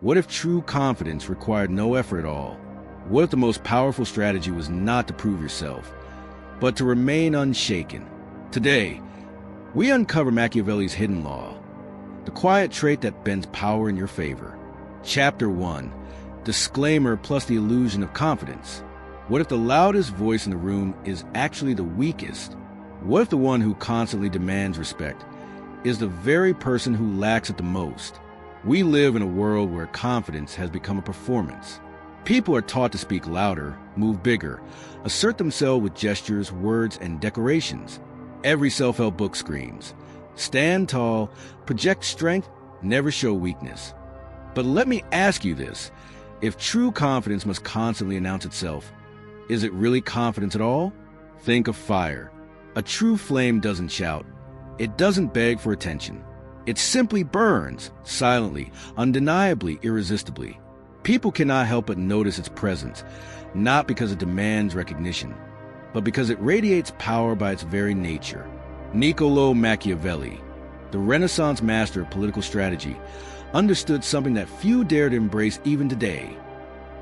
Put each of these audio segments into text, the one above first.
What if true confidence required no effort at all? What if the most powerful strategy was not to prove yourself, but to remain unshaken? Today, we uncover Machiavelli's hidden law, the quiet trait that bends power in your favor. Chapter 1. Disclaimer plus the illusion of confidence. What if the loudest voice in the room is actually the weakest? What if the one who constantly demands respect is the very person who lacks it the most? We live in a world where confidence has become a performance. People are taught to speak louder, move bigger, assert themselves with gestures, words, and decorations. Every self-help book screams, stand tall, project strength, never show weakness. But let me ask you this. If true confidence must constantly announce itself, is it really confidence at all? Think of fire. A true flame doesn't shout. It doesn't beg for attention. It simply burns, silently, undeniably, irresistibly. People cannot help but notice its presence, not because it demands recognition, but because it radiates power by its very nature. Niccolò Machiavelli, the Renaissance master of political strategy, understood something that few dare to embrace even today.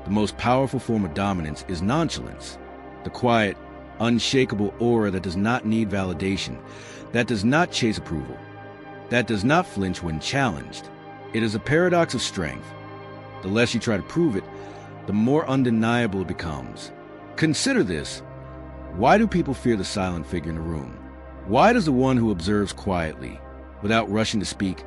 The most powerful form of dominance is nonchalance, the quiet, unshakable aura that does not need validation, that does not chase approval, that does not flinch when challenged. It is a paradox of strength. The less you try to prove it, the more undeniable it becomes. Consider this. Why do people fear the silent figure in the room? Why does the one who observes quietly, without rushing to speak,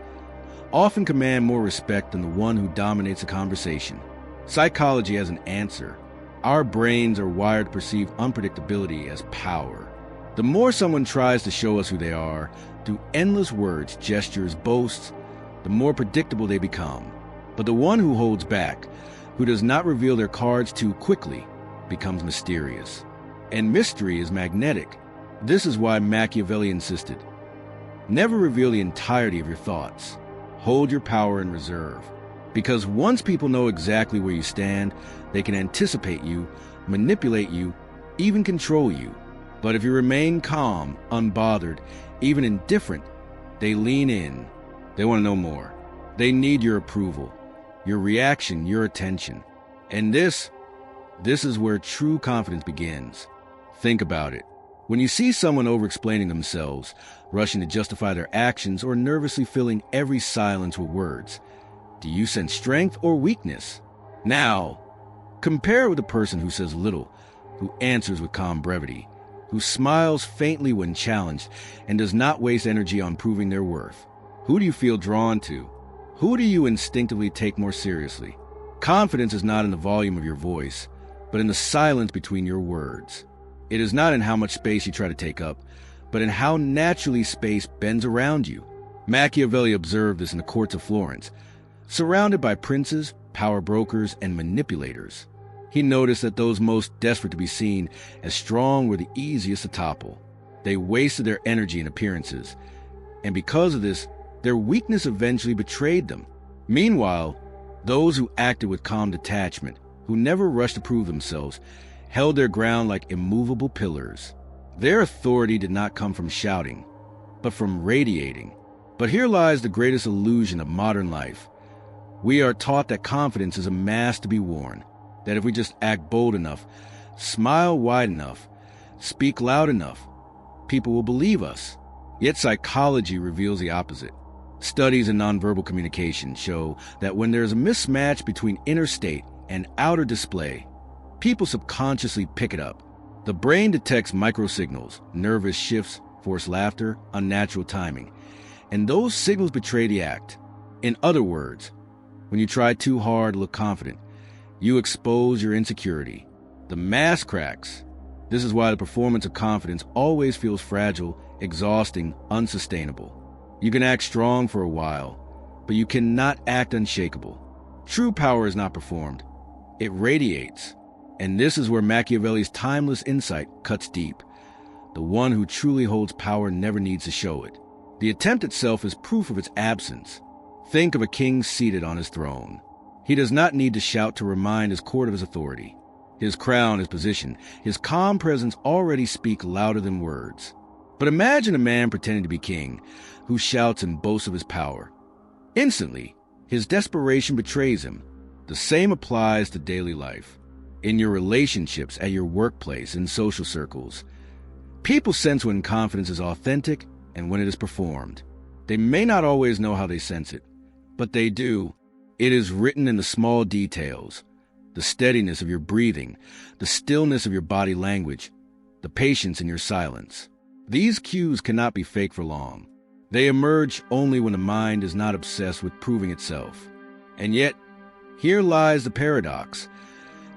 often command more respect than the one who dominates a conversation? Psychology has an answer. Our brains are wired to perceive unpredictability as power. The more someone tries to show us who they are, through endless words, gestures, boasts, the more predictable they become. But the one who holds back, who does not reveal their cards too quickly, becomes mysterious. And mystery is magnetic. This is why Machiavelli insisted, never reveal the entirety of your thoughts. Hold your power in reserve. Because once people know exactly where you stand, they can anticipate you, manipulate you, even control you. But if you remain calm, unbothered, even indifferent, they lean in. They want to know more. They need your approval, your reaction, your attention. And this is where true confidence begins. Think about it. When you see someone over-explaining themselves, rushing to justify their actions, or nervously filling every silence with words, do you sense strength or weakness? Now, compare it with a person who says little, who answers with calm brevity, who smiles faintly when challenged, and does not waste energy on proving their worth. Who do you feel drawn to? Who do you instinctively take more seriously? Confidence is not in the volume of your voice, but in the silence between your words. It is not in how much space you try to take up, but in how naturally space bends around you. Machiavelli observed this in the courts of Florence, surrounded by princes, power brokers, and manipulators. He noticed that those most desperate to be seen as strong were the easiest to topple. They wasted their energy in appearances, and because of this, their weakness eventually betrayed them. Meanwhile, those who acted with calm detachment, who never rushed to prove themselves, held their ground like immovable pillars. Their authority did not come from shouting, but from radiating. But here lies the greatest illusion of modern life. We are taught that confidence is a mask to be worn, that if we just act bold enough, smile wide enough, speak loud enough, people will believe us. Yet psychology reveals the opposite. Studies in nonverbal communication show that when there is a mismatch between inner state and outer display, people subconsciously pick it up. The brain detects microsignals, nervous shifts, forced laughter, unnatural timing, and those signals betray the act. In other words, when you try too hard to look confident, you expose your insecurity. The mask cracks. This is why the performance of confidence always feels fragile, exhausting, unsustainable. You can act strong for a while, but you cannot act unshakable. True power is not performed. It radiates. And this is where Machiavelli's timeless insight cuts deep. The one who truly holds power never needs to show it. The attempt itself is proof of its absence. Think of a king seated on his throne. He does not need to shout to remind his court of his authority. His crown, his position, his calm presence already speak louder than words. But imagine a man pretending to be king, who shouts and boasts of his power. Instantly, His desperation betrays him. The same applies to daily life. In your relationships, at your workplace, in social circles, people sense when confidence is authentic and when it is performed. They may not always know how they sense it, but they do. It is written in the small details, the steadiness of your breathing, the stillness of your body language, the patience in your silence. These cues cannot be fake for long. They emerge only when the mind is not obsessed with proving itself. And yet, here lies the paradox.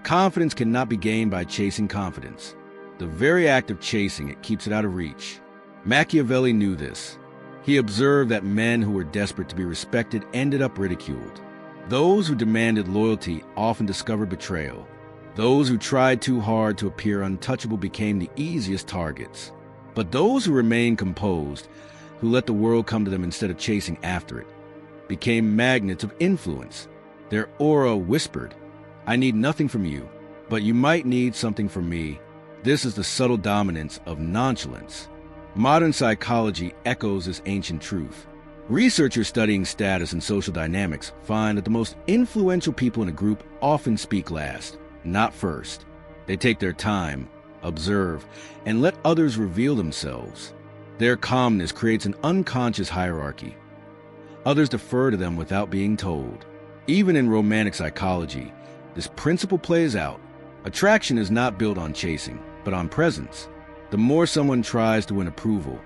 Confidence cannot be gained by chasing confidence. The very act of chasing it keeps it out of reach. Machiavelli knew this. He observed that men who were desperate to be respected ended up ridiculed. Those who demanded loyalty often discovered betrayal. Those who tried too hard to appear untouchable became the easiest targets. But those who remained composed, who let the world come to them instead of chasing after it, became magnets of influence. Their aura whispered, "I need nothing from you, but you might need something from me." This is the subtle dominance of nonchalance. Modern psychology echoes this ancient truth. Researchers studying status and social dynamics find that the most influential people in a group often speak last, not first. They take their time, observe, and let others reveal themselves. Their calmness creates an unconscious hierarchy. Others defer to them without being told. Even in romantic psychology, this principle plays out. Attraction is not built on chasing, but on presence. The more someone tries to win approval,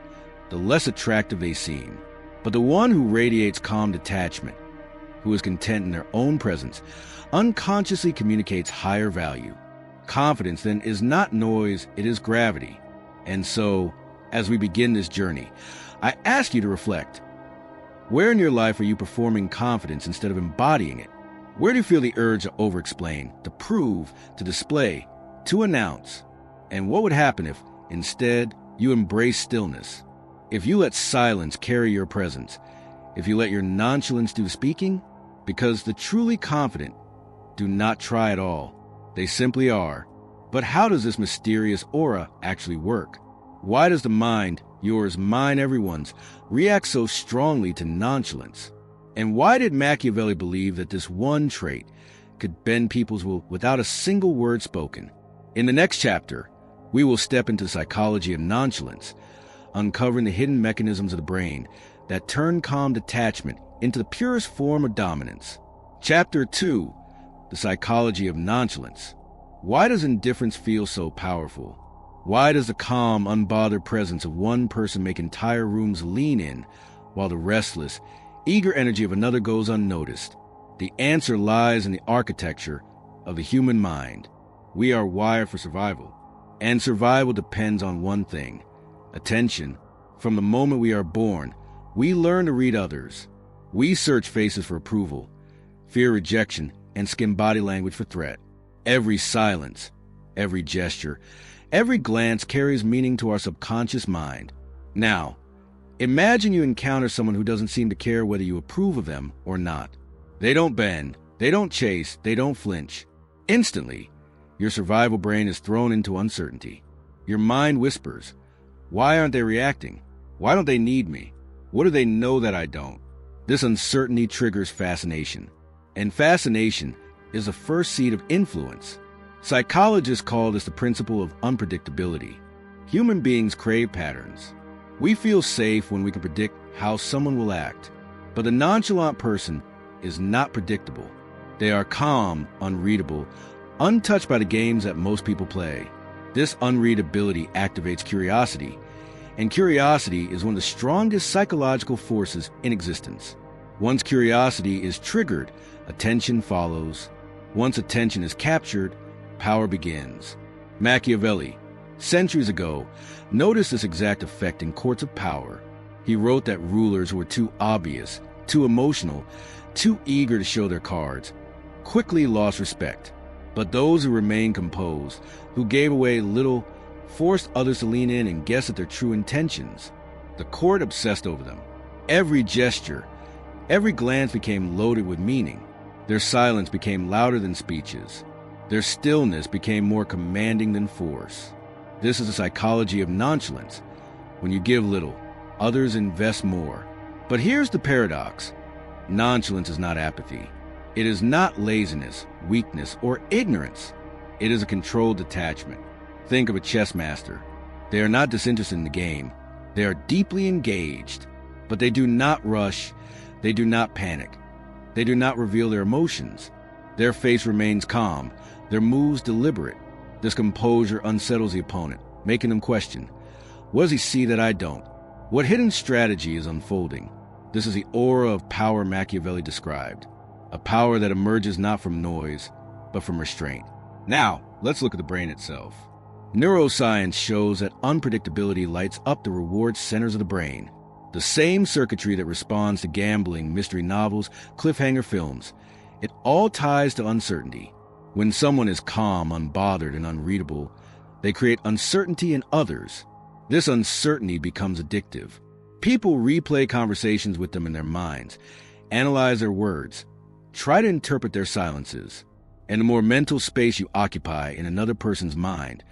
the less attractive they seem. But the one who radiates calm detachment, who is content in their own presence, unconsciously communicates higher value. Confidence, then, is not noise, it is gravity. And so, as we begin this journey, I ask you to reflect. Where in your life are you performing confidence instead of embodying it? Where do you feel the urge to over-explain, to prove, to display, to announce? And what would happen if, instead, you embrace stillness? If you let silence carry your presence? If you let your nonchalance do the speaking? Because the truly confident do not try at all. They simply are. But how does this mysterious aura actually work? Why does the mind, yours, mine, everyone's, react so strongly to nonchalance? And why did Machiavelli believe that this one trait could bend people's will without a single word spoken? In the next chapter, we will step into the psychology of nonchalance, uncovering the hidden mechanisms of the brain that turn calm detachment into the purest form of dominance. Chapter 2, the psychology of nonchalance. Why does indifference feel so powerful? Why does the calm, unbothered presence of one person make entire rooms lean in, while the restless, eager energy of another goes unnoticed? The answer lies in the architecture of the human mind. We are wired for survival, and survival depends on one thing: attention. From the moment we are born, we learn to read others. We search faces for approval, fear rejection, and skim body language for threat. Every silence, every gesture, every glance carries meaning to our subconscious mind. Now, imagine you encounter someone who doesn't seem to care whether you approve of them or not. They don't bend, they don't chase, they don't flinch. Instantly, your survival brain is thrown into uncertainty. Your mind whispers, "Why aren't they reacting? Why don't they need me? What do they know that I don't?" This uncertainty triggers fascination. And fascination is the first seed of influence. Psychologists call this the principle of unpredictability. Human beings crave patterns. We feel safe when we can predict how someone will act. But the nonchalant person is not predictable. They are calm, unreadable, untouched by the games that most people play. This unreadability activates curiosity, and curiosity is one of the strongest psychological forces in existence. Once curiosity is triggered, attention follows. Once attention is captured, power begins. Machiavelli, centuries ago, noticed this exact effect in courts of power. He wrote that rulers who were too obvious, too emotional, too eager to show their cards, quickly lost respect. But those who remained composed, who gave away little, forced others to lean in and guess at their true intentions. The court obsessed over them. Every gesture, every glance became loaded with meaning. Their silence became louder than speeches. Their stillness became more commanding than force. This is the psychology of nonchalance. When you give little, others invest more. But here's the paradox. Nonchalance is not apathy. It is not laziness, weakness, or ignorance. It is a controlled detachment. Think of a chess master. They are not disinterested in the game. They are deeply engaged, but they do not rush. They do not panic. They do not reveal their emotions. Their face remains calm, their moves deliberate. This composure unsettles the opponent, making them question, what does he see that I don't? What hidden strategy is unfolding? This is the aura of power Machiavelli described, a power that emerges not from noise, but from restraint. Now, let's look at the brain itself. Neuroscience shows that unpredictability lights up the reward centers of the brain. The same circuitry that responds to gambling, mystery novels, cliffhanger films. It all ties to uncertainty. When someone is calm, unbothered, and unreadable, they create uncertainty in others. This uncertainty becomes addictive. People replay conversations with them in their minds, analyze their words, try to interpret their silences. And the more mental space you occupy in another person's mind,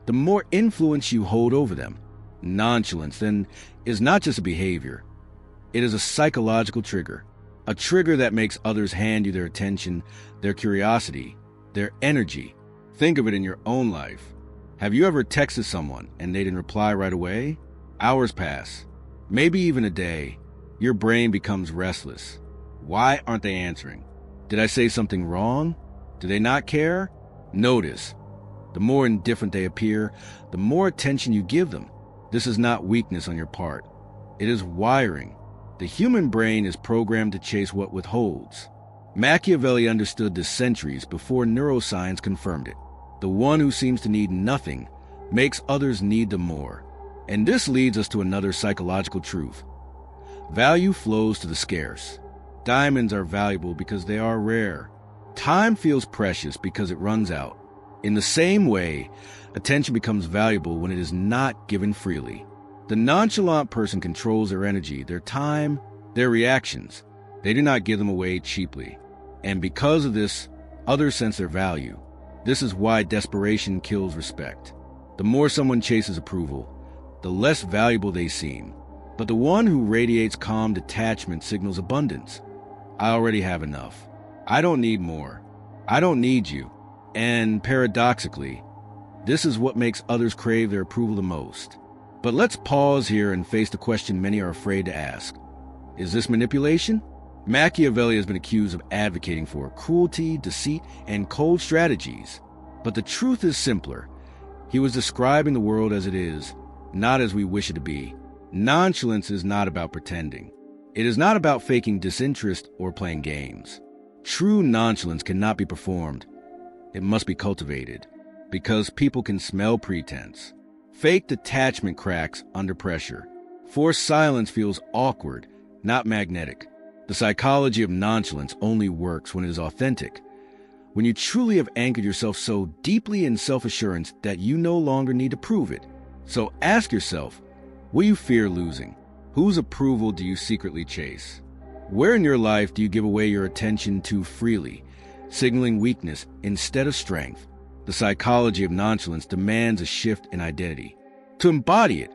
the more influence you hold over them. Nonchalance, then, is not just a behavior. It is a psychological trigger. A trigger that makes others hand you their attention, their curiosity, their energy. Think of it in your own life. Have you ever texted someone and they didn't reply right away? Hours pass, maybe even a day. Your brain becomes restless. Why aren't they answering? Did I say something wrong? Do they not care? Notice, the more indifferent they appear, the more attention you give them. This is not weakness on your part. It is wiring. The human brain is programmed to chase what withholds. Machiavelli understood this centuries before neuroscience confirmed it. The one who seems to need nothing makes others need them more. And this leads us to another psychological truth. Value flows to the scarce. Diamonds are valuable because they are rare. Time feels precious because it runs out. In the same way, attention becomes valuable when it is not given freely. The nonchalant person controls their energy, their time, their reactions. They do not give them away cheaply. And because of this, others sense their value. This is why desperation kills respect. The more someone chases approval, the less valuable they seem. But the one who radiates calm detachment signals abundance. I already have enough. I don't need more. I don't need you. And paradoxically, this is what makes others crave their approval the most. But let's pause here and face the question many are afraid to ask. Is this manipulation? Machiavelli has been accused of advocating for cruelty, deceit, and cold strategies. But the truth is simpler. He was describing the world as it is, not as we wish it to be. Nonchalance is not about pretending. It is not about faking disinterest or playing games. True nonchalance cannot be performed. It must be cultivated, because people can smell pretense. Fake detachment cracks under pressure. Forced silence feels awkward, not magnetic. The psychology of nonchalance only works when it is authentic, when you truly have anchored yourself so deeply in self-assurance that you no longer need to prove it. So ask yourself, will you fear losing? Whose approval do you secretly chase? Where in your life do you give away your attention too freely, signaling weakness instead of strength? The psychology of nonchalance demands a shift in identity. To embody it,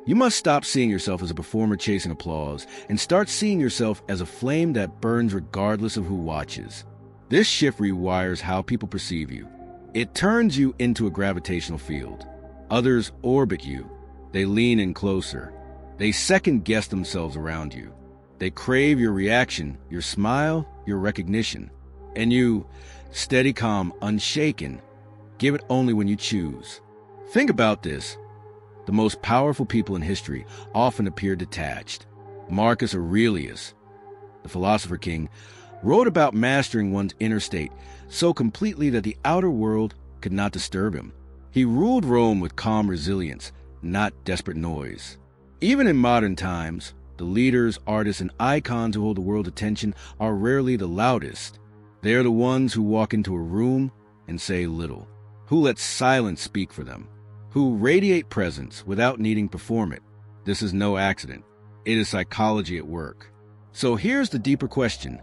you must stop seeing yourself as a performer chasing applause and start seeing yourself as a flame that burns regardless of who watches. This shift rewires how people perceive you. It turns you into a gravitational field. Others orbit you. They lean in closer. They second-guess themselves around you. They crave your reaction, your smile, your recognition. And you, steady, calm, unshaken, give it only when you choose. Think about this. The most powerful people in history often appear detached. Marcus Aurelius, the philosopher king, wrote about mastering one's inner state so completely that the outer world could not disturb him. He ruled Rome with calm resilience, not desperate noise. Even in modern times, the leaders, artists, and icons who hold the world's attention are rarely the loudest. They are the ones who walk into a room and say little, who let silence speak for them, who radiate presence without needing to perform it. This is no accident. It is psychology at work. So here's the deeper question.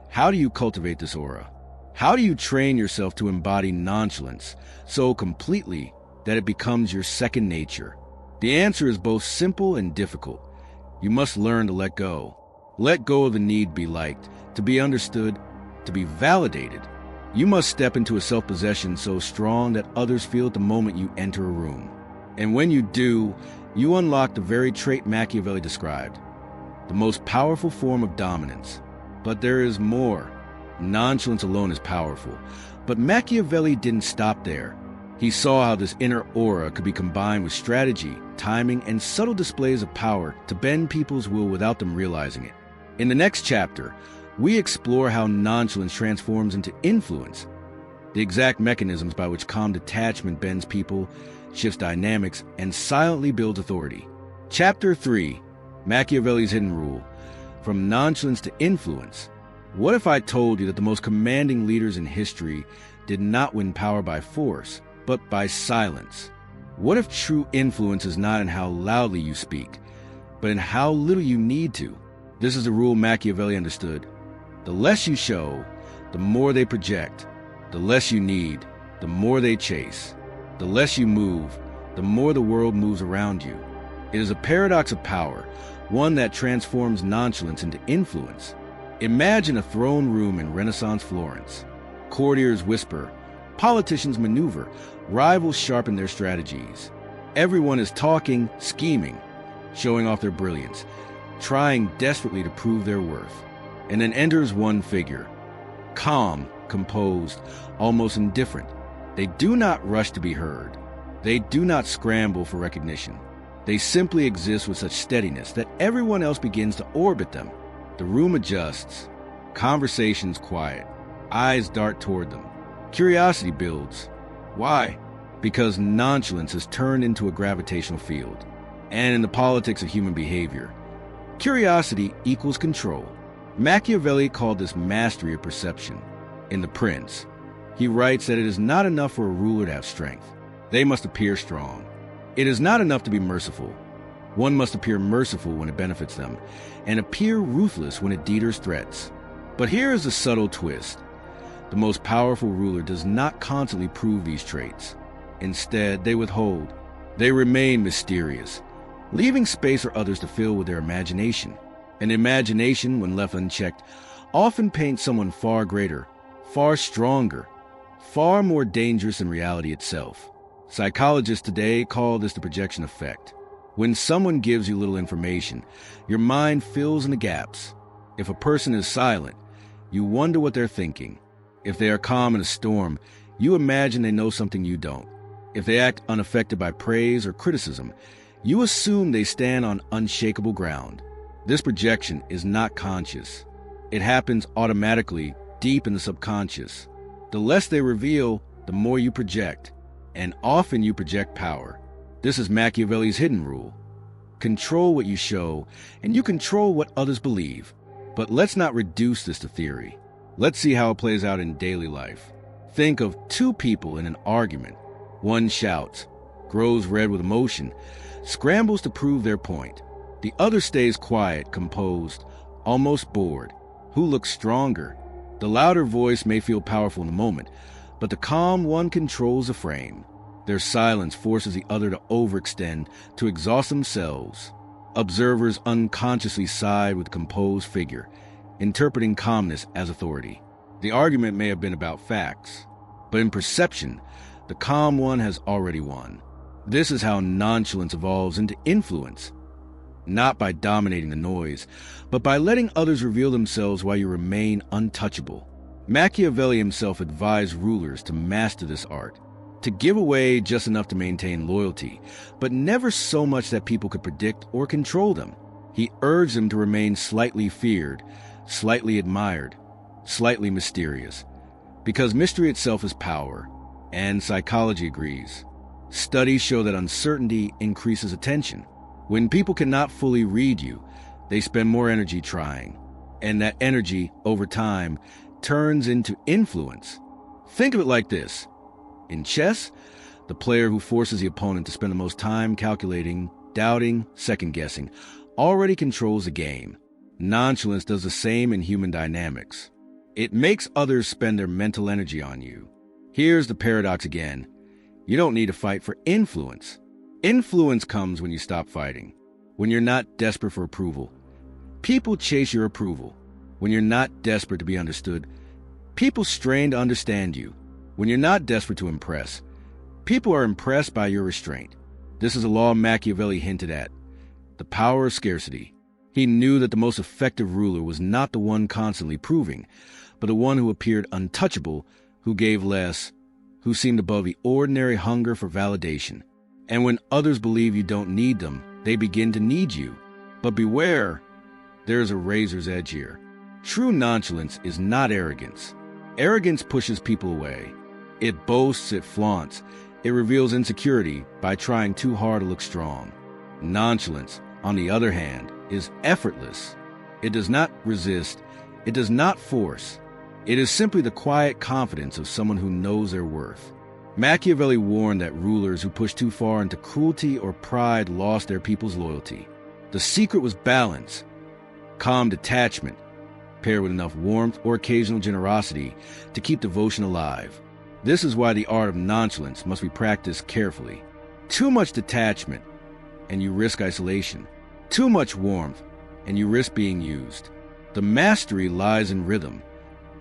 How do you cultivate this aura? How do you train yourself to embody nonchalance so completely that it becomes your second nature? The answer is both simple and difficult. You must learn to let go. Let go of the need to be liked, to be understood, to be validated. You must step into a self-possession so strong that others feel it the moment you enter a room. And when you do, you unlock the very trait Machiavelli described, the most powerful form of dominance. But there is more. Nonchalance alone is powerful. But Machiavelli didn't stop there. He saw how this inner aura could be combined with strategy, timing, and subtle displays of power to bend people's will without them realizing it. In the next chapter, we explore how nonchalance transforms into influence, the exact mechanisms by which calm detachment bends people, shifts dynamics, and silently builds authority. Chapter 3, Machiavelli's Hidden Rule, From Nonchalance to Influence. What if I told you that the most commanding leaders in history did not win power by force, but by silence? What if true influence is not in how loudly you speak, but in how little you need to? This is the rule Machiavelli understood. The less you show, the more they project. The less you need, the more they chase. The less you move, the more the world moves around you. It is a paradox of power, one that transforms nonchalance into influence. Imagine a throne room in Renaissance Florence. Courtiers whisper, politicians maneuver, rivals sharpen their strategies. Everyone is talking, scheming, showing off their brilliance, trying desperately to prove their worth. And then enters one figure, calm, composed, almost indifferent. They do not rush to be heard. They do not scramble for recognition. They simply exist with such steadiness that everyone else begins to orbit them. The room adjusts, conversations quiet, eyes dart toward them. Curiosity builds. Why? Because nonchalance has turned into a gravitational field. And in the politics of human behavior, curiosity equals control. Machiavelli called this mastery of perception. In The Prince, he writes that it is not enough for a ruler to have strength. They must appear strong. It is not enough to be merciful. One must appear merciful when it benefits them, and appear ruthless when it deters threats. But here is a subtle twist. The most powerful ruler does not constantly prove these traits. Instead, they withhold. They remain mysterious, leaving space for others to fill with their imagination. And imagination, when left unchecked, often paints someone far greater, far stronger, far more dangerous than reality itself. Psychologists today call this the projection effect. When someone gives you little information, your mind fills in the gaps. If a person is silent, you wonder what they're thinking. If they are calm in a storm, you imagine they know something you don't. If they act unaffected by praise or criticism, you assume they stand on unshakable ground. This projection is not conscious. It happens automatically, deep in the subconscious. The less they reveal, the more you project, and often you project power. This is Machiavelli's hidden rule. Control what you show, and you control what others believe. But let's not reduce this to theory. Let's see how it plays out in daily life. Think of two people in an argument. One shouts, grows red with emotion, scrambles to prove their point. The other stays quiet, composed, almost bored. Who looks stronger? The louder voice may feel powerful in the moment, but the calm one controls the frame. Their silence forces the other to overextend, to exhaust themselves. Observers unconsciously side with the composed figure, interpreting calmness as authority. The argument may have been about facts, but in perception, the calm one has already won. This is how nonchalance evolves into influence. Not by dominating the noise, but by letting others reveal themselves while you remain untouchable. Machiavelli himself advised rulers to master this art, to give away just enough to maintain loyalty, but never so much that people could predict or control them. He urged them to remain slightly feared, slightly admired, slightly mysterious, because mystery itself is power, and psychology agrees. Studies show that uncertainty increases attention. When people cannot fully read you, they spend more energy trying, and that energy, over time, turns into influence. Think of it like this. In chess, the player who forces the opponent to spend the most time calculating, doubting, second-guessing, already controls the game. Nonchalance does the same in human dynamics. It makes others spend their mental energy on you. Here's the paradox again. You don't need to fight for influence. Influence comes when you stop fighting, when you're not desperate for approval, People chase your approval when you're not desperate to be understood. People strain to understand you when you're not desperate to impress. People are impressed by your restraint. This is a law Machiavelli hinted at, the power of scarcity. He knew that the most effective ruler was not the one constantly proving, but the one who appeared untouchable, who gave less, who seemed above the ordinary hunger for validation. And when others believe you don't need them, they begin to need you. But beware, there is a razor's edge here. True nonchalance is not arrogance. Arrogance pushes people away. It boasts, it flaunts, it reveals insecurity by trying too hard to look strong. Nonchalance, on the other hand, is effortless. It does not resist, it does not force. It is simply the quiet confidence of someone who knows their worth. Machiavelli warned that rulers who pushed too far into cruelty or pride lost their people's loyalty. The secret was balance, calm detachment, paired with enough warmth or occasional generosity to keep devotion alive. This is why the art of nonchalance must be practiced carefully. Too much detachment, and you risk isolation. Too much warmth, and you risk being used. The mastery lies in rhythm,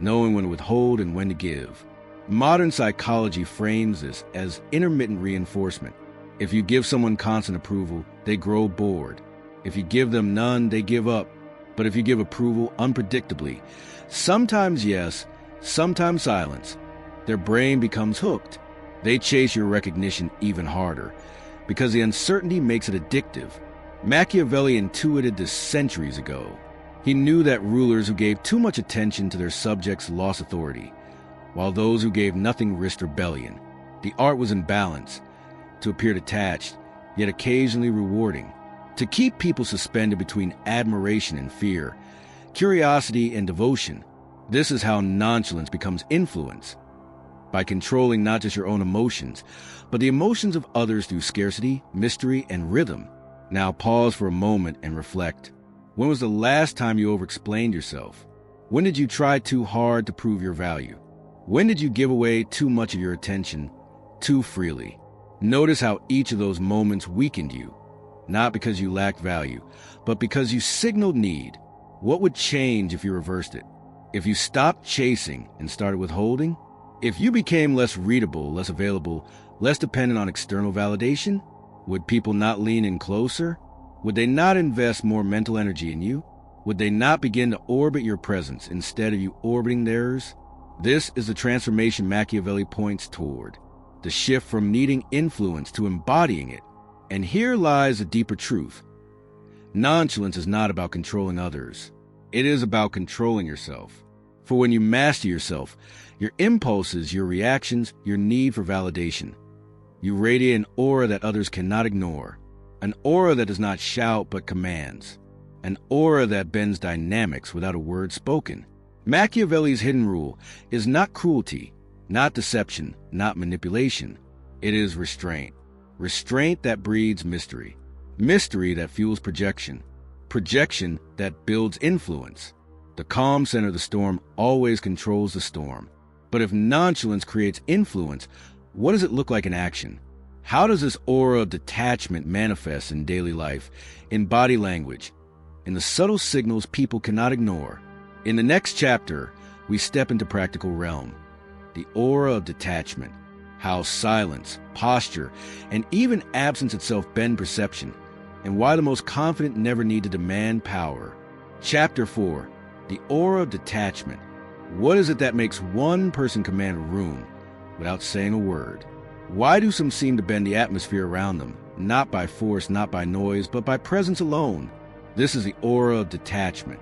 knowing when to withhold and when to give. Modern psychology frames this as intermittent reinforcement. If you give someone constant approval, they grow bored. If you give them none, they give up. But if you give approval unpredictably, sometimes yes, sometimes silence, their brain becomes hooked. They chase your recognition even harder, because the uncertainty makes it addictive. Machiavelli intuited this centuries ago. He knew that rulers who gave too much attention to their subjects lost authority, while those who gave nothing risked rebellion. The art was in balance, to appear detached, yet occasionally rewarding, to keep people suspended between admiration and fear, curiosity and devotion. This is how nonchalance becomes influence, by controlling not just your own emotions, but the emotions of others through scarcity, mystery, and rhythm. Now pause for a moment and reflect. When was the last time you overexplained yourself? When did you try too hard to prove your value? When did you give away too much of your attention too freely? Notice how each of those moments weakened you, not because you lacked value, but because you signaled need. What would change if you reversed it? If you stopped chasing and started withholding? If you became less readable, less available, less dependent on external validation? Would people not lean in closer? Would they not invest more mental energy in you? Would they not begin to orbit your presence instead of you orbiting theirs? This is the transformation Machiavelli points toward, the shift from needing influence to embodying it. And here lies a deeper truth. Nonchalance is not about controlling others. It is about controlling yourself. For when you master yourself, your impulses, your reactions, your need for validation, you radiate an aura that others cannot ignore, an aura that does not shout but commands, an aura that bends dynamics without a word spoken. Machiavelli's hidden rule is not cruelty, not deception, not manipulation. It is restraint. Restraint that breeds mystery. Mystery that fuels projection. Projection that builds influence. The calm center of the storm always controls the storm. But if nonchalance creates influence, what does it look like in action? How does this aura of detachment manifest in daily life, in body language, in the subtle signals people cannot ignore? In the next chapter, we step into practical realm, the aura of detachment, how silence, posture, and even absence itself bend perception, and why the most confident never need to demand power. Chapter 4, the aura of detachment. What is it that makes one person command a room without saying a word? Why do some seem to bend the atmosphere around them, not by force, not by noise, but by presence alone? This is the aura of detachment,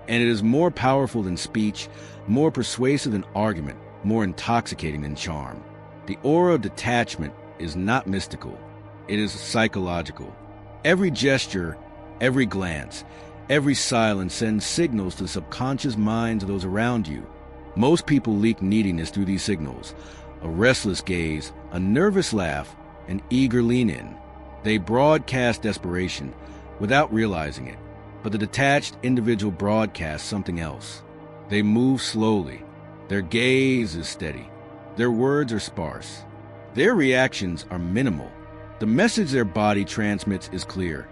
and it is more powerful than speech, more persuasive than argument, more intoxicating than charm. The aura of detachment is not mystical, it is psychological. Every gesture, every glance, every silence sends signals to the subconscious minds of those around you. Most people leak neediness through these signals, a restless gaze, a nervous laugh, an eager lean-in. They broadcast desperation without realizing it, but the detached individual broadcasts something else. They move slowly. Their gaze is steady. Their words are sparse. Their reactions are minimal. The message their body transmits is clear.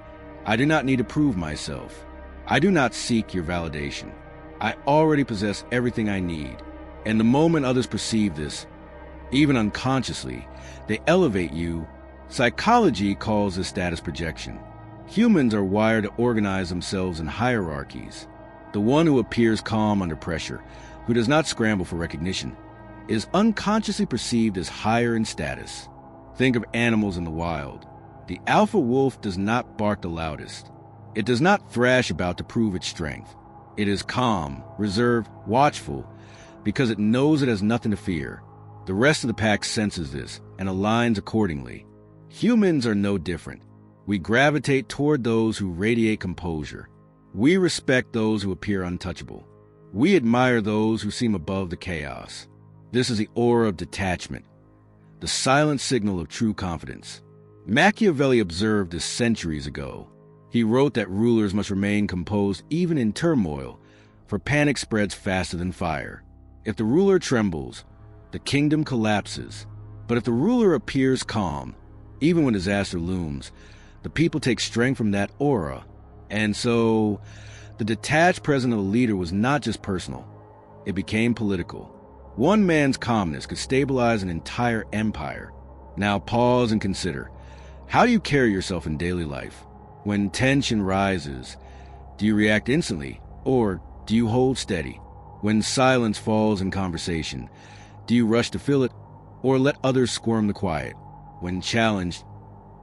I do not need to prove myself. I do not seek your validation. I already possess everything I need. And the moment others perceive this, even unconsciously, they elevate you. Psychology calls this status projection. Humans are wired to organize themselves in hierarchies. The one who appears calm under pressure, who does not scramble for recognition, is unconsciously perceived as higher in status. Think of animals in the wild. The alpha wolf does not bark the loudest. It does not thrash about to prove its strength. It is calm, reserved, watchful, because it knows it has nothing to fear. The rest of the pack senses this and aligns accordingly. Humans are no different. We gravitate toward those who radiate composure. We respect those who appear untouchable. We admire those who seem above the chaos. This is the aura of detachment, the silent signal of true confidence. Machiavelli observed this centuries ago. He wrote that rulers must remain composed even in turmoil, for panic spreads faster than fire. If the ruler trembles, the kingdom collapses. But if the ruler appears calm, even when disaster looms, the people take strength from that aura. And so, the detached presence of the leader was not just personal. It became political. One man's calmness could stabilize an entire empire. Now pause and consider. How do you carry yourself in daily life? When tension rises, do you react instantly, or do you hold steady? When silence falls in conversation, do you rush to fill it, or let others squirm the quiet? When challenged,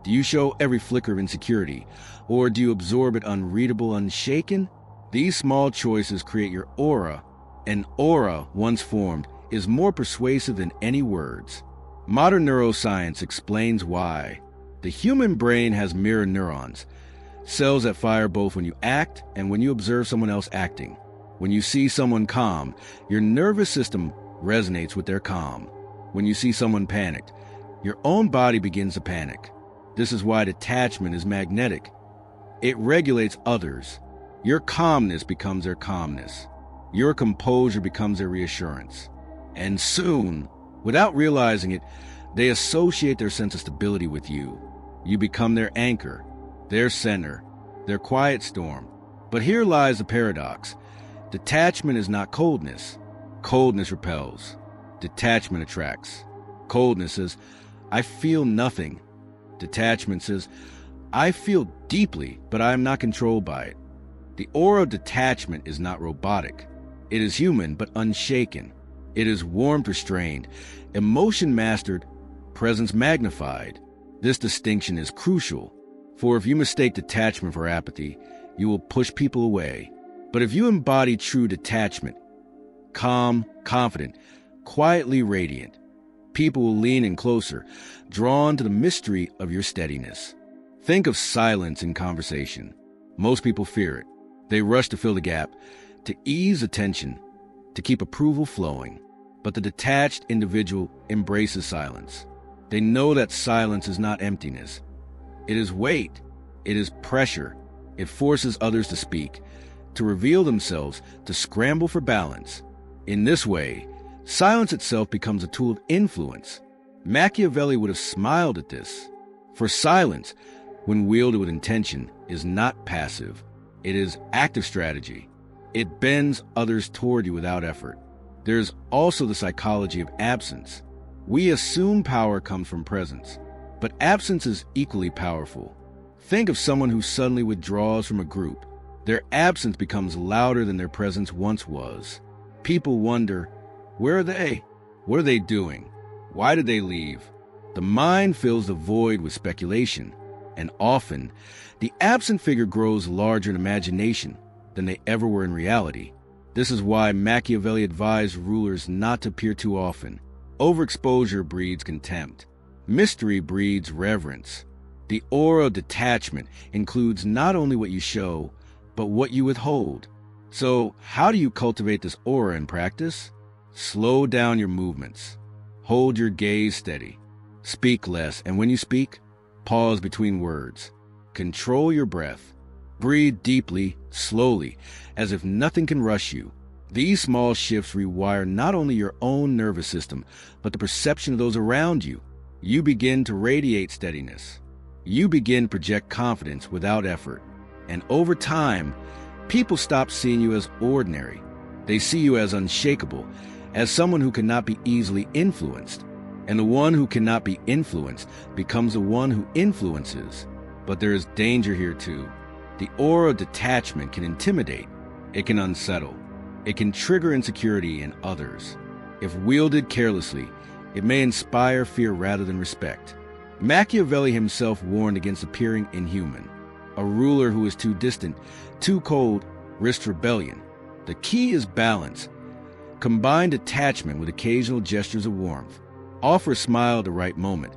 do you show every flicker of insecurity, or do you absorb it unreadable, unshaken? These small choices create your aura. An aura, once formed, is more persuasive than any words. Modern neuroscience explains why. The human brain has mirror neurons, cells that fire both when you act and when you observe someone else acting. When you see someone calm, your nervous system resonates with their calm. When you see someone panicked, your own body begins to panic. This is why detachment is magnetic. It regulates others. Your calmness becomes their calmness. Your composure becomes their reassurance. And soon, without realizing it, they associate their sense of stability with you. You become their anchor, their center, their quiet storm. But here lies the paradox. Detachment is not coldness. Coldness repels. Detachment attracts. Coldness says, I feel nothing. Detachment says, I feel deeply, but I am not controlled by it. The aura of detachment is not robotic. It is human, but unshaken. It is warmth restrained, emotion mastered, presence magnified. This distinction is crucial, for if you mistake detachment for apathy, you will push people away. But if you embody true detachment, calm, confident, quietly radiant, people will lean in closer, drawn to the mystery of your steadiness. Think of silence in conversation. Most people fear it. They rush to fill the gap, to ease attention, to keep approval flowing. But the detached individual embraces silence. They know that silence is not emptiness. It is weight. It is pressure. It forces others to speak, to reveal themselves, to scramble for balance. In this way, silence itself becomes a tool of influence. Machiavelli would have smiled at this. For silence, when wielded with intention, is not passive. It is active strategy. It bends others toward you without effort. There's also the psychology of absence. We assume power comes from presence, but absence is equally powerful. Think of someone who suddenly withdraws from a group. Their absence becomes louder than their presence once was. People wonder, where are they? What are they doing? Why did they leave? The mind fills the void with speculation, and often, the absent figure grows larger in imagination than they ever were in reality. This is why Machiavelli advised rulers not to appear too often. Overexposure breeds contempt. Mystery breeds reverence. The aura of detachment includes not only what you show, but what you withhold. So, how do you cultivate this aura in practice? Slow down your movements. Hold your gaze steady. Speak less, and when you speak, pause between words. Control your breath. Breathe deeply, slowly, as if nothing can rush you. These small shifts rewire not only your own nervous system, but the perception of those around you. You begin to radiate steadiness. You begin to project confidence without effort. And over time, People stop seeing you as ordinary. They see you as unshakable, as someone who cannot be easily influenced. And the one who cannot be influenced becomes the one who influences. But there is danger here too. The aura of detachment can intimidate. It can unsettle. It can trigger insecurity in others. If wielded carelessly, it may inspire fear rather than respect. Machiavelli himself warned against appearing inhuman. A ruler who is too distant, too cold, risks rebellion. The key is balance. Combine detachment with occasional gestures of warmth. Offer a smile at the right moment,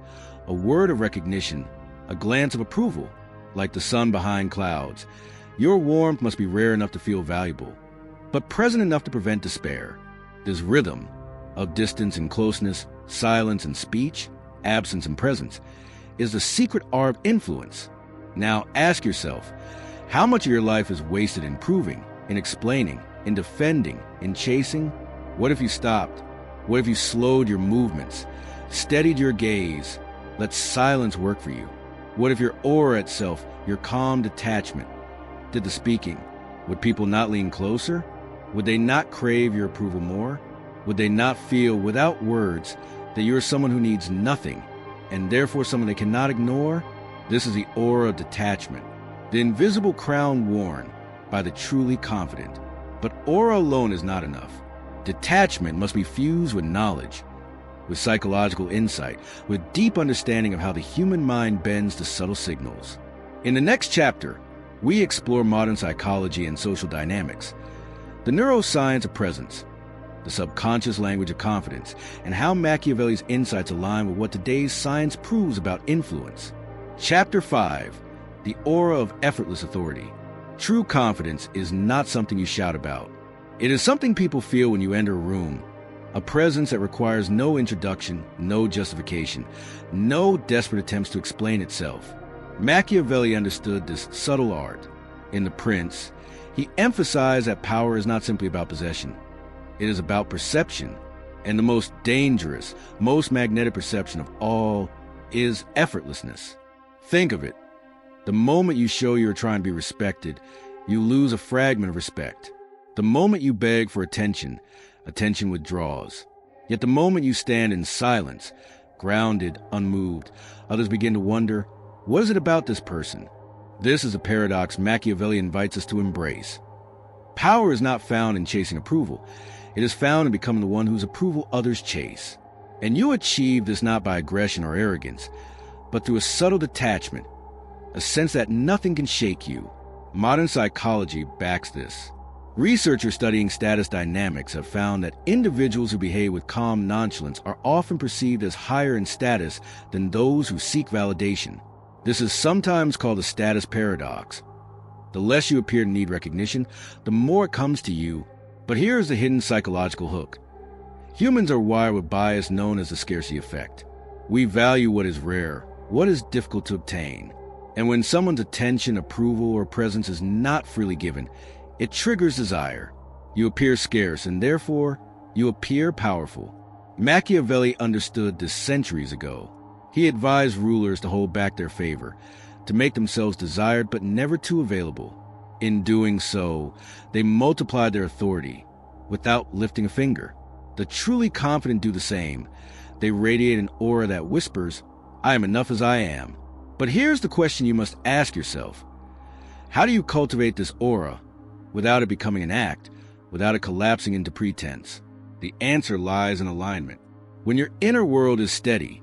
a word of recognition, a glance of approval, like the sun behind clouds. Your warmth must be rare enough to feel valuable, but present enough to prevent despair. This rhythm of distance and closeness, silence and speech, absence and presence, is the secret art of influence. Now ask yourself, how much of your life is wasted in proving, in explaining, in defending, in chasing? What if you stopped? What if you slowed your movements, steadied your gaze, let silence work for you? What if your aura itself, your calm detachment, did the speaking? Would people not lean closer? Would they not crave your approval more? Would they not feel, without words, that you are someone who needs nothing, and therefore someone they cannot ignore? This is the aura of detachment, the invisible crown worn by the truly confident. But aura alone is not enough. Detachment must be fused with knowledge, with psychological insight, with deep understanding of how the human mind bends to subtle signals. In the next chapter, we explore modern psychology and social dynamics, the neuroscience of presence, the subconscious language of confidence, and how Machiavelli's insights align with what today's science proves about influence. Chapter 5, the aura of effortless authority. True confidence is not something you shout about. It is something people feel when you enter a room, a presence that requires no introduction, no justification, no desperate attempts to explain itself. Machiavelli understood this subtle art. In The Prince, he emphasized that power is not simply about possession. It is about perception, and the most dangerous, most magnetic perception of all is effortlessness. Think of it. The moment you show you are trying to be respected, you lose a fragment of respect. The moment you beg for attention, attention withdraws. Yet the moment you stand in silence, grounded, unmoved, others begin to wonder, what is it about this person? This is a paradox Machiavelli invites us to embrace. Power is not found in chasing approval. It is found in becoming the one whose approval others chase. And you achieve this not by aggression or arrogance, but through a subtle detachment, a sense that nothing can shake you. Modern psychology backs this. Researchers studying status dynamics have found that individuals who behave with calm nonchalance are often perceived as higher in status than those who seek validation. This is sometimes called the status paradox. The less you appear to need recognition, the more it comes to you. But here is the hidden psychological hook. Humans are wired with bias known as the scarcity effect. We value what is rare, what is difficult to obtain. And when someone's attention, approval, or presence is not freely given, it triggers desire. You appear scarce, and therefore, you appear powerful. Machiavelli understood this centuries ago. He advised rulers to hold back their favor, to make themselves desired but never too available. In doing so, they multiplied their authority without lifting a finger. The truly confident do the same. They radiate an aura that whispers, "I am enough as I am." But here's the question you must ask yourself. How do you cultivate this aura without it becoming an act, without it collapsing into pretense? The answer lies in alignment. When your inner world is steady,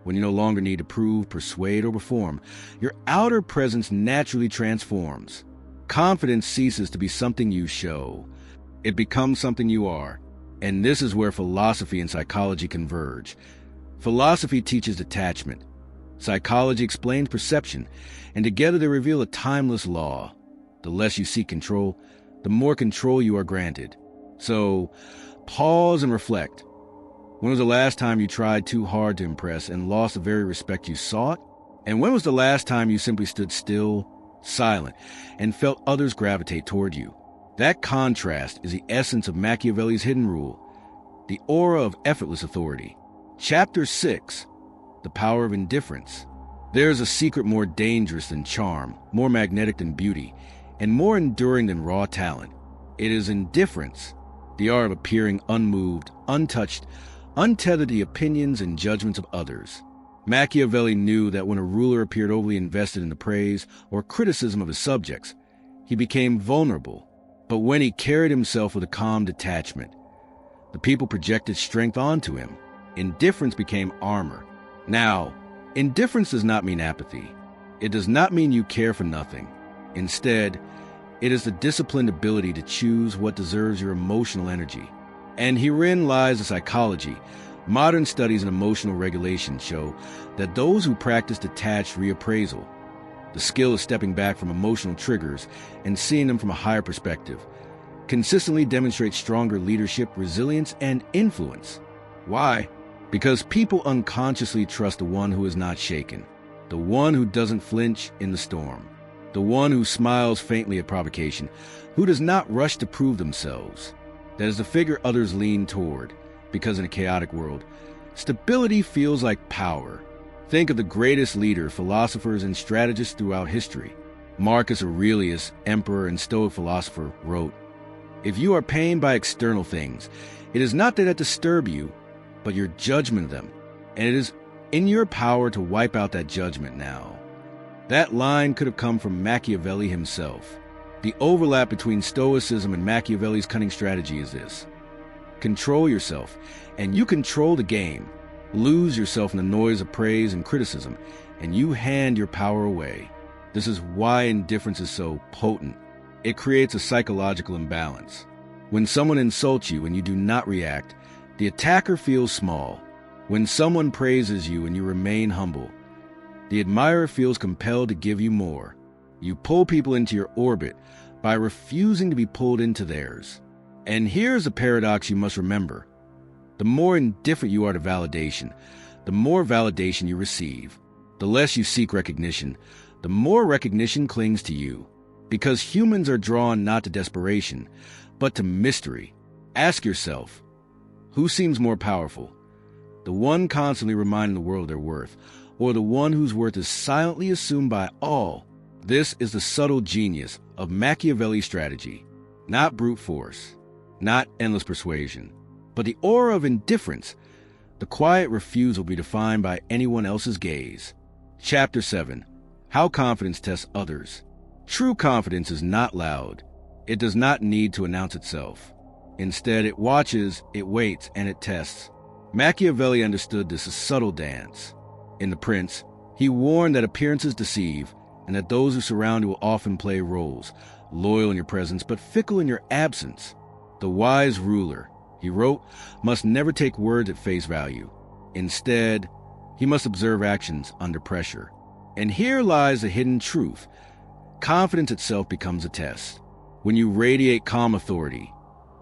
when you no longer need to prove, persuade, or perform, your outer presence naturally transforms. Confidence ceases to be something you show. It becomes something you are. And this is where philosophy and psychology converge. Philosophy teaches detachment. Psychology explains perception, and together they reveal a timeless law. The less you seek control, the more control you are granted. So, pause and reflect. When was the last time you tried too hard to impress and lost the very respect you sought? And when was the last time you simply stood still, silent, and felt others gravitate toward you? That contrast is the essence of Machiavelli's hidden rule, the aura of effortless authority. Chapter 6, the power of indifference. There is a secret more dangerous than charm, more magnetic than beauty, and more enduring than raw talent. It is indifference, the art of appearing unmoved, untouched, untethered to the opinions and judgments of others. Machiavelli knew that when a ruler appeared overly invested in the praise or criticism of his subjects, he became vulnerable. But when he carried himself with a calm detachment, the people projected strength onto him. Indifference became armor. Now, indifference does not mean apathy. It does not mean you care for nothing. Instead, it is the disciplined ability to choose what deserves your emotional energy. And herein lies the psychology. Modern studies in emotional regulation show that those who practice detached reappraisal, the skill of stepping back from emotional triggers and seeing them from a higher perspective, consistently demonstrate stronger leadership, resilience, and influence. Why? Because people unconsciously trust the one who is not shaken, the one who doesn't flinch in the storm, the one who smiles faintly at provocation, who does not rush to prove themselves. That is the figure others lean toward, because in a chaotic world, stability feels like power. Think of the greatest leaders, philosophers, and strategists throughout history. Marcus Aurelius, emperor and Stoic philosopher, wrote, "If you are pained by external things, it is not that disturb you, but your judgment of them, and it is in your power to wipe out that judgment now." That line could have come from Machiavelli himself. The overlap between Stoicism and Machiavelli's cunning strategy is this: control yourself, and you control the game. Lose yourself in the noise of praise and criticism, and you hand your power away. This is why indifference is so potent. It creates a psychological imbalance. When someone insults you and you do not react, the attacker feels small. When someone praises you and you remain humble, the admirer feels compelled to give you more. You pull people into your orbit by refusing to be pulled into theirs. And here's a paradox you must remember. The more indifferent you are to validation, the more validation you receive. The less you seek recognition, the more recognition clings to you. Because humans are drawn not to desperation, but to mystery. Ask yourself, who seems more powerful? The one constantly reminding the world their worth, or the one whose worth is silently assumed by all? This is the subtle genius of Machiavelli's strategy. Not brute force, not endless persuasion, but the aura of indifference. The quiet refusal will be defined by anyone else's gaze. Chapter 7. How Confidence Tests Others. True confidence is not loud. It does not need to announce itself. Instead, it watches, it waits, and it tests. Machiavelli understood this as subtle dance. In The Prince, he warned that appearances deceive, and that those who surround you will often play roles, loyal in your presence but fickle in your absence. The wise ruler, he wrote, must never take words at face value. Instead, he must observe actions under pressure. And here lies the hidden truth. Confidence itself becomes a test. When you radiate calm authority,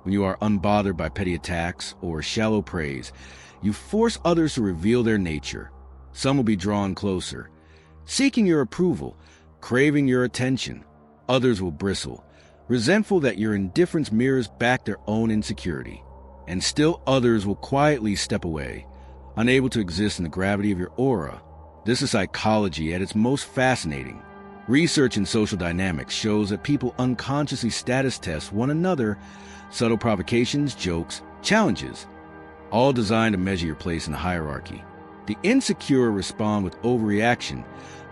when you are unbothered by petty attacks or shallow praise, you force others to reveal their nature. Some will be drawn closer, seeking your approval, craving your attention. Others will bristle, resentful that your indifference mirrors back their own insecurity. And still others will quietly step away, unable to exist in the gravity of your aura. This is psychology at its most fascinating. Research in social dynamics shows that people unconsciously status test one another, subtle provocations, jokes, challenges, all designed to measure your place in the hierarchy. The insecure respond with overreaction,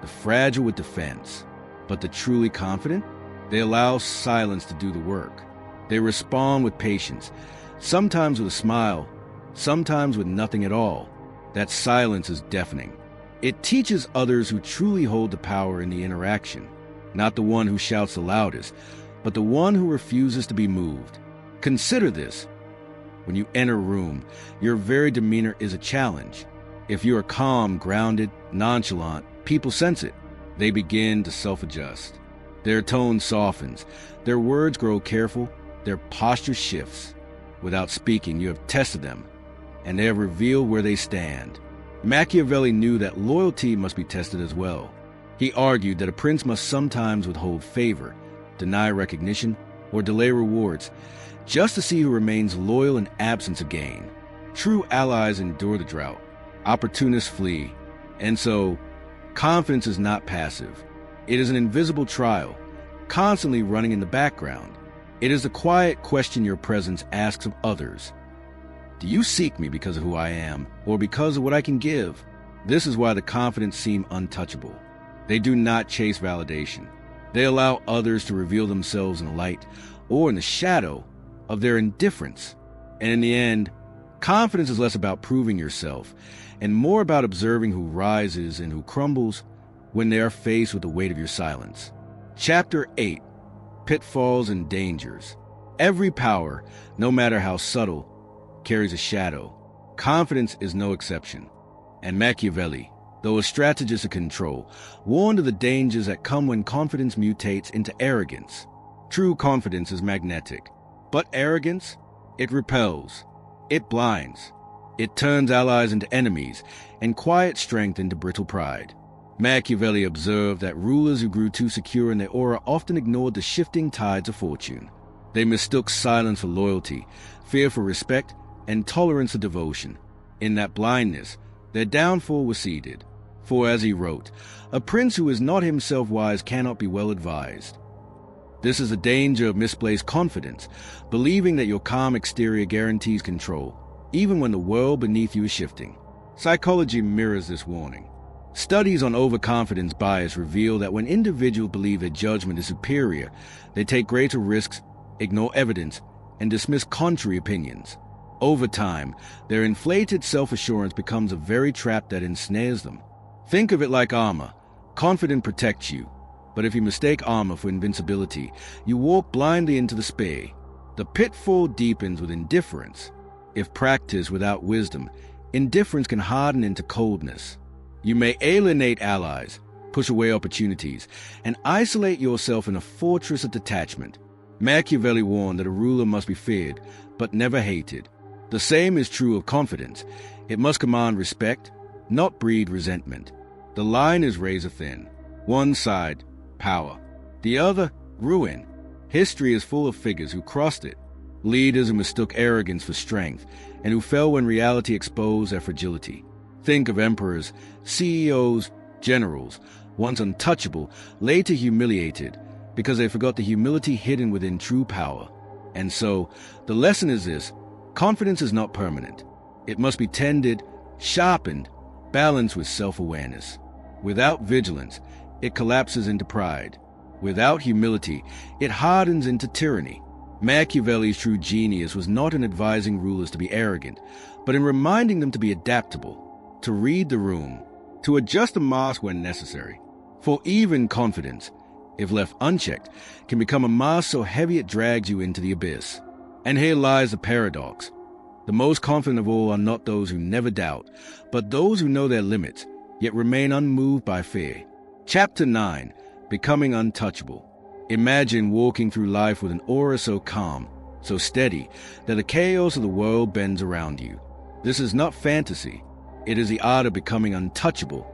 the fragile with defense. But the truly confident, they allow silence to do the work. They respond with patience, sometimes with a smile, sometimes with nothing at all. That silence is deafening. It teaches others who truly hold the power in the interaction, not the one who shouts the loudest, but the one who refuses to be moved. Consider this. When you enter a room, your very demeanor is a challenge. If you are calm, grounded, nonchalant, people sense it. They begin to self-adjust. Their tone softens, their words grow careful, their posture shifts. Without speaking, you have tested them, and they have revealed where they stand. Machiavelli knew that loyalty must be tested as well. He argued that a prince must sometimes withhold favor, deny recognition, or delay rewards, just to see who remains loyal in absence of gain. True allies endure the drought. Opportunists flee. And so, confidence is not passive. It is an invisible trial, constantly running in the background. It is the quiet question your presence asks of others. Do you seek me because of who I am, or because of what I can give? This is why the confident seem untouchable. They do not chase validation. They allow others to reveal themselves in the light or in the shadow of their indifference. And in the end, confidence is less about proving yourself and more about observing who rises and who crumbles when they are faced with the weight of your silence. Chapter 8. Pitfalls and Dangers. Every power, no matter how subtle, carries a shadow. Confidence is no exception. And Machiavelli, though a strategist of control, warned of the dangers that come when confidence mutates into arrogance. True confidence is magnetic, but arrogance, it repels, it blinds, it turns allies into enemies, and quiet strength into brittle pride. Machiavelli observed that rulers who grew too secure in their aura often ignored the shifting tides of fortune. They mistook silence for loyalty, fear for respect, and tolerance for devotion. In that blindness, their downfall was seeded. For as he wrote, a prince who is not himself wise cannot be well advised. This is the danger of misplaced confidence, believing that your calm exterior guarantees control, even when the world beneath you is shifting. Psychology mirrors this warning. Studies on overconfidence bias reveal that when individuals believe their judgment is superior, they take greater risks, ignore evidence, and dismiss contrary opinions. Over time, their inflated self-assurance becomes a very trap that ensnares them. Think of it like armor. Confidence protects you, but if you mistake armor for invincibility, you walk blindly into the spear. The pitfall deepens with indifference. If practiced without wisdom, indifference can harden into coldness. You may alienate allies, push away opportunities, and isolate yourself in a fortress of detachment. Machiavelli warned that a ruler must be feared, but never hated. The same is true of confidence. It must command respect, not breed resentment. The line is razor thin. One side, power. The other, ruin. History is full of figures who crossed it. Leaders who mistook arrogance for strength, and who fell when reality exposed their fragility. Think of emperors, CEOs, generals, once untouchable, later humiliated, because they forgot the humility hidden within true power. And so, the lesson is this: confidence is not permanent. It must be tended, sharpened, balanced with self-awareness. Without vigilance, it collapses into pride. Without humility, it hardens into tyranny. Machiavelli's true genius was not in advising rulers to be arrogant, but in reminding them to be adaptable, to read the room, to adjust the mask when necessary. For even confidence, if left unchecked, can become a mask so heavy it drags you into the abyss. And here lies the paradox. The most confident of all are not those who never doubt, but those who know their limits, yet remain unmoved by fear. Chapter 9. Becoming Untouchable. Imagine walking through life with an aura so calm, so steady, that the chaos of the world bends around you. This is not fantasy. It is the art of becoming untouchable,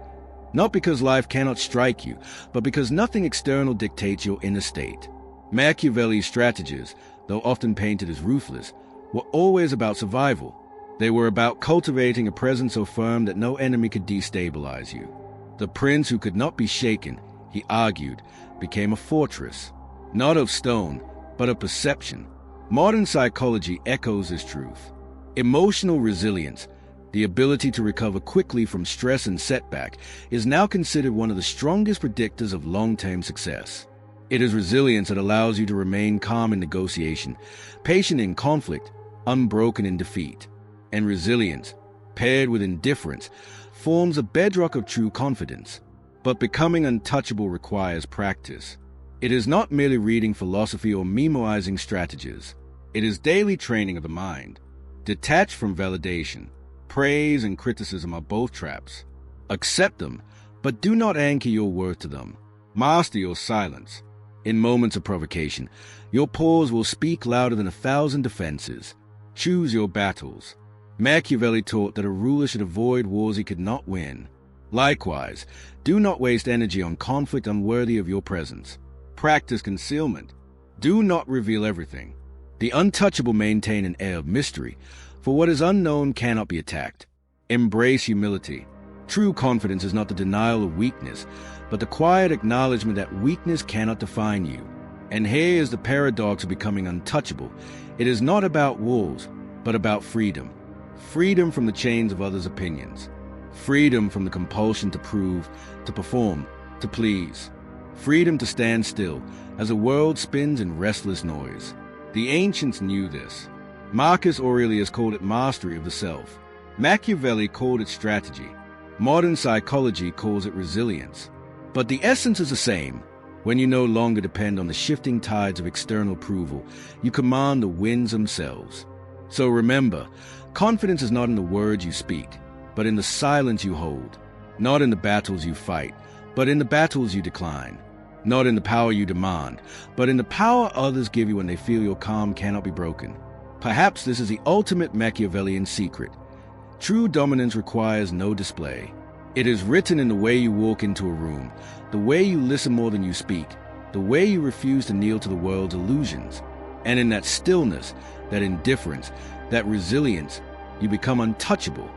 not because life cannot strike you, but because nothing external dictates your inner state. Machiavelli's strategies, though often painted as ruthless, were always about survival. They were about cultivating a presence so firm that no enemy could destabilize you. The prince who could not be shaken, he argued, became a fortress, not of stone, but of perception. Modern psychology echoes this truth. Emotional resilience, the ability to recover quickly from stress and setback, is now considered one of the strongest predictors of long-term success. It is resilience that allows you to remain calm in negotiation, patient in conflict, unbroken in defeat. And resilience, paired with indifference, forms the bedrock of true confidence. But becoming untouchable requires practice. It is not merely reading philosophy or memorizing strategies. It is daily training of the mind. Detached from validation, praise and criticism are both traps. Accept them, but do not anchor your worth to them. Master your silence. In moments of provocation, your pause will speak louder than 1,000 defenses. Choose your battles. Machiavelli taught that a ruler should avoid wars he could not win. Likewise, do not waste energy on conflict unworthy of your presence. Practice concealment. Do not reveal everything. The untouchable maintain an air of mystery, for what is unknown cannot be attacked. Embrace humility. True confidence is not the denial of weakness, but the quiet acknowledgement that weakness cannot define you. And here is the paradox of becoming untouchable. It is not about walls, but about freedom. Freedom from the chains of others' opinions. Freedom from the compulsion to prove, to perform, to please. Freedom to stand still as the world spins in restless noise. The ancients knew this. Marcus Aurelius called it mastery of the self. Machiavelli called it strategy. Modern psychology calls it resilience. But the essence is the same. When you no longer depend on the shifting tides of external approval, you command the winds themselves. So remember, confidence is not in the words you speak, but in the silence you hold. Not in the battles you fight, but in the battles you decline. Not in the power you demand, but in the power others give you when they feel your calm cannot be broken. Perhaps this is the ultimate Machiavellian secret. True dominance requires no display. It is written in the way you walk into a room, the way you listen more than you speak, the way you refuse to kneel to the world's illusions. And in that stillness, that indifference, that resilience, you become untouchable.